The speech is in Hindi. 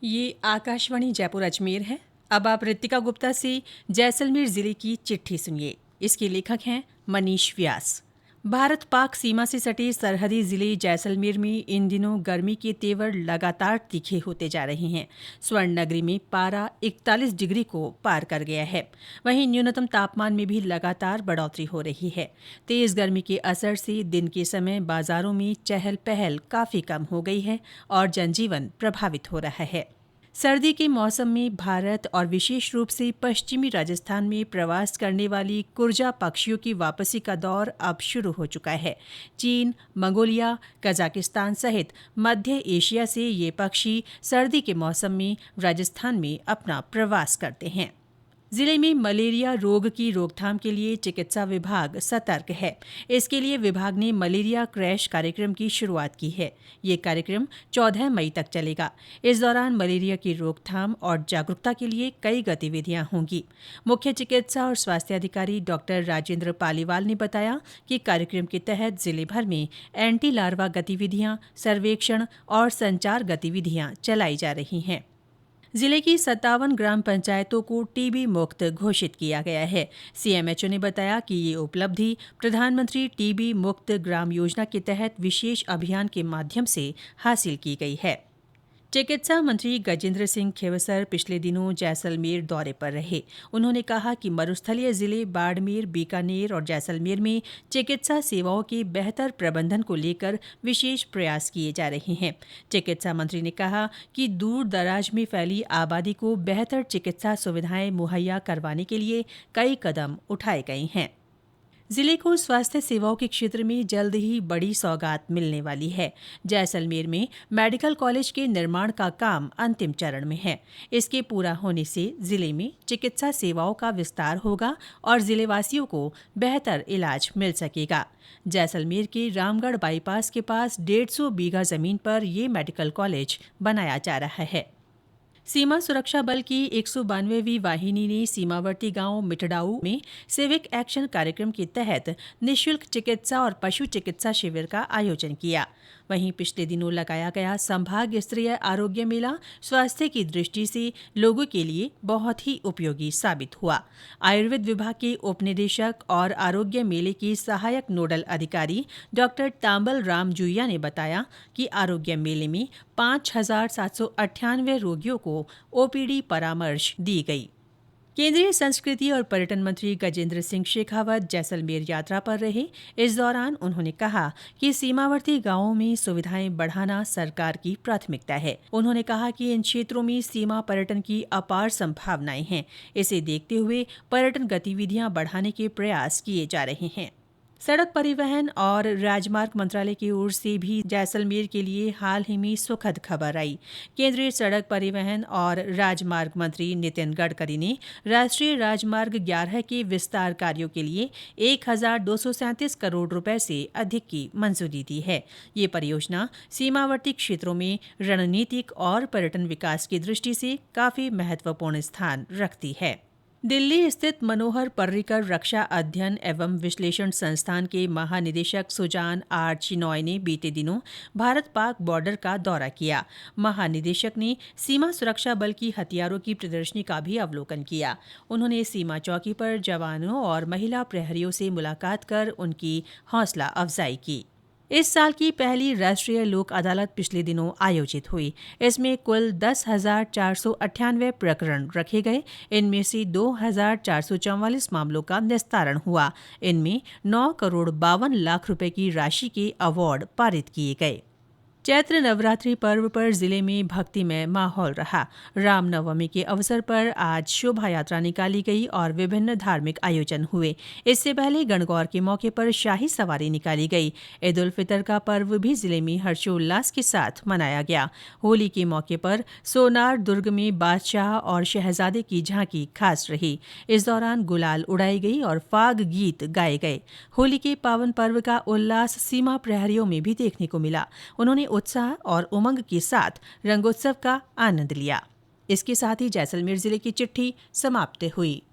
ये आकाशवाणी जयपुर अजमेर है। अब आप रितिका गुप्ता से जैसलमेर जिले की चिट्ठी सुनिए। इसके लेखक हैं मनीष व्यास। भारत पाक सीमा से सटे सरहदी जिले जैसलमेर में इन दिनों गर्मी के तेवर लगातार तीखे होते जा रहे हैं। स्वर्ण नगरी में पारा 41 डिग्री को पार कर गया है। वहीं न्यूनतम तापमान में भी लगातार बढ़ोतरी हो रही है। तेज गर्मी के असर से दिन के समय बाजारों में चहल पहल काफी कम हो गई है और जनजीवन प्रभावित हो रहा है। सर्दी के मौसम में भारत और विशेष रूप से पश्चिमी राजस्थान में प्रवास करने वाली कुर्जा पक्षियों की वापसी का दौर अब शुरू हो चुका है। चीन, मंगोलिया, कजाकिस्तान सहित मध्य एशिया से ये पक्षी सर्दी के मौसम में राजस्थान में अपना प्रवास करते हैं। जिले में मलेरिया रोग की रोकथाम के लिए चिकित्सा विभाग सतर्क है। इसके लिए विभाग ने मलेरिया क्रैश कार्यक्रम की शुरुआत की है। ये कार्यक्रम 14 मई तक चलेगा। इस दौरान मलेरिया की रोकथाम और जागरूकता के लिए कई गतिविधियां होंगी। मुख्य चिकित्सा और स्वास्थ्य अधिकारी डॉक्टर राजेंद्र पालीवाल ने बताया कि कार्यक्रम के तहत जिले भर में एंटी लार्वा गतिविधियां, सर्वेक्षण और संचार गतिविधियां चलाई जा रही हैं। जिले की 57 ग्राम पंचायतों को टीबी मुक्त घोषित किया गया है। सीएमएचओ ने बताया कि ये उपलब्धि प्रधानमंत्री टीबी मुक्त ग्राम योजना के तहत विशेष अभियान के माध्यम से हासिल की गई है। चिकित्सा मंत्री गजेंद्र सिंह खेवसर पिछले दिनों जैसलमेर दौरे पर रहे। उन्होंने कहा कि मरुस्थलीय जिले बाड़मेर, बीकानेर और जैसलमेर में चिकित्सा सेवाओं के बेहतर प्रबंधन को लेकर विशेष प्रयास किए जा रहे हैं। चिकित्सा मंत्री ने कहा कि दूर दराज में फैली आबादी को बेहतर चिकित्सा सुविधाएं मुहैया करवाने के लिए कई कदम उठाए गए हैं। जिले को स्वास्थ्य सेवाओं के क्षेत्र में जल्द ही बड़ी सौगात मिलने वाली है। जैसलमेर में मेडिकल कॉलेज के निर्माण का काम अंतिम चरण में है। इसके पूरा होने से जिले में चिकित्सा सेवाओं का विस्तार होगा और जिलेवासियों को बेहतर इलाज मिल सकेगा। जैसलमेर के रामगढ़ बाईपास के पास 150 बीघा जमीन पर यह मेडिकल कॉलेज बनाया जा रहा है। सीमा सुरक्षा बल की 192वीं वाहिनी ने सीमावर्ती गांव मिटडाऊ में सिविक एक्शन कार्यक्रम के तहत निःशुल्क चिकित्सा और पशु चिकित्सा शिविर का आयोजन किया। वहीं पिछले दिनों लगाया गया संभाग स्तरीय आरोग्य मेला स्वास्थ्य की दृष्टि से लोगों के लिए बहुत ही उपयोगी साबित हुआ। आयुर्वेद विभाग के उपनिदेशक और आरोग्य मेले के सहायक नोडल अधिकारी डॉक्टर तांबल राम जुइया ने बताया कि आरोग्य मेले में 5,798 रोगियों को ओपीडी परामर्श दी गई। केंद्रीय संस्कृति और पर्यटन मंत्री गजेंद्र सिंह शेखावत जैसलमेर यात्रा पर रहे। इस दौरान उन्होंने कहा कि सीमावर्ती गांवों में सुविधाएं बढ़ाना सरकार की प्राथमिकता है। उन्होंने कहा कि इन क्षेत्रों में सीमा पर्यटन की अपार संभावनाएं हैं। इसे देखते हुए पर्यटन गतिविधियां बढ़ाने के प्रयास किए जा रहे हैं। सड़क परिवहन और राजमार्ग मंत्रालय की ओर से भी जैसलमेर के लिए हाल ही में सुखद खबर आई। केंद्रीय सड़क परिवहन और राजमार्ग मंत्री नितिन गडकरी ने राष्ट्रीय राजमार्ग 11 के विस्तार कार्यों के लिए 1,237 करोड़ रुपए से अधिक की मंजूरी दी है। ये परियोजना सीमावर्ती क्षेत्रों में रणनीतिक और पर्यटन विकास की दृष्टि से काफी महत्वपूर्ण स्थान रखती है। दिल्ली स्थित मनोहर पर्रिकर रक्षा अध्ययन एवं विश्लेषण संस्थान के महानिदेशक सुजान आर चिनॉय ने बीते दिनों भारत पाक बॉर्डर का दौरा किया। महानिदेशक ने सीमा सुरक्षा बल की हथियारों की प्रदर्शनी का भी अवलोकन किया। उन्होंने सीमा चौकी पर जवानों और महिला प्रहरियों से मुलाकात कर उनकी हौसला अफजाई की। इस साल की पहली राष्ट्रीय लोक अदालत पिछले दिनों आयोजित हुई। इसमें कुल 10,498 प्रकरण रखे गए। इनमें से 2,444 मामलों का निस्तारण हुआ। इनमें 9,52 करोड़ रुपए की राशि के अवार्ड पारित किए गए। चैत्र नवरात्रि पर्व पर जिले में भक्तिमय माहौल रहा। रामनवमी के अवसर पर आज शोभा यात्रा निकाली गई और विभिन्न धार्मिक आयोजन हुए। इससे पहले गणगौर के मौके पर शाही सवारी निकाली गई। ईद उल फितर का पर्व भी जिले में हर्षोल्लास के साथ मनाया गया। होली के मौके पर सोनार दुर्ग में बादशाह और शहजादे की झांकी खास रही। इस दौरान गुलाल उड़ाई गई और फाग गीत गाए गए। होली के पावन पर्व का उल्लास सीमा प्रहरियों में भी देखने को मिला। उन्होंने उत्साह और उमंग के साथ रंगोत्सव का आनंद लिया। इसके साथ ही जैसलमेर जिले की चिट्ठी समाप्त हुई।